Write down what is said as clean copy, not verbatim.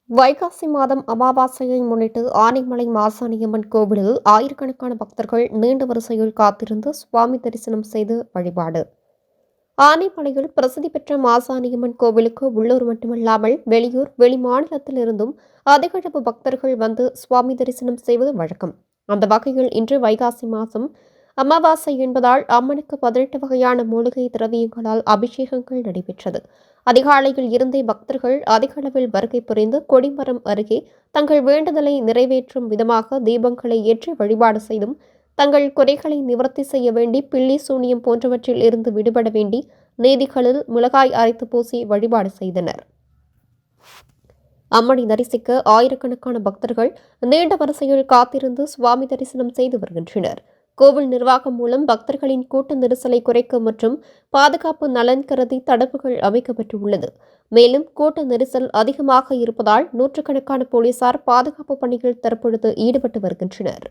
வைகாசி மாதம் அமாவாசையை முன்னிட்டு ஆனைமலை மாசாணியம்மன் கோவிலில் ஆயிரக்கணக்கான பக்தர்கள் நீண்ட வரிசையில் காத்திருந்து சுவாமி தரிசனம் செய்து வழிபாடு. ஆனைமலையில் பிரசித்தி பெற்ற மாசாணியம்மன் கோவிலுக்கு உள்ளூர் மட்டுமல்லாமல் வெளியூர், வெளிமாநிலத்தில் இருந்தும் அதிகளவு பக்தர்கள் வந்து சுவாமி தரிசனம் செய்வது வழக்கம். அந்த வகையில் இன்று வைகாசி மாதம் அமாவாசை என்பதால் அம்மனுக்கு 18 வகையான மூலிகை திரவியங்களால் அபிஷேகங்கள் நடைபெற்றது. அதிகாலையில் இருந்தே பக்தர்கள் அதிக அளவில் வருகை புரிந்து கொடிமரம் அருகே தங்கள் வேண்டுதலை நிறைவேற்றும் விதமாக தீபங்களை ஏற்றி வழிபாடு செய்தும், தங்கள் குறைகளை நிவர்த்தி செய்ய வேண்டி பில்லி சூனியம் போன்றவற்றில் இருந்து விடுபட வேண்டி நீதிகளில் மிளகாய் அரைத்து பூசி வழிபாடு செய்தனர். அம்மனை தரிசிக்க ஆயிரக்கணக்கான பக்தர்கள் நீண்ட வரிசையில் காத்திருந்து சுவாமி தரிசனம் செய்து வருகின்றனர். கோவில் நிர்வாகம் மூலம் பக்தர்களின் கூட்ட நெரிசலை குறைக்க மற்றும் பாதுகாப்பு நலன் கருதி தடுப்புகள் அமைக்கப்பட்டுள்ளது. மேலும் கூட்ட நெரிசல் அதிகமாக இருப்பதால் நூற்றுக்கணக்கான போலீசார் பாதுகாப்பு பணியில் தற்பொழுது ஈடுபட்டு வருகின்றனர்.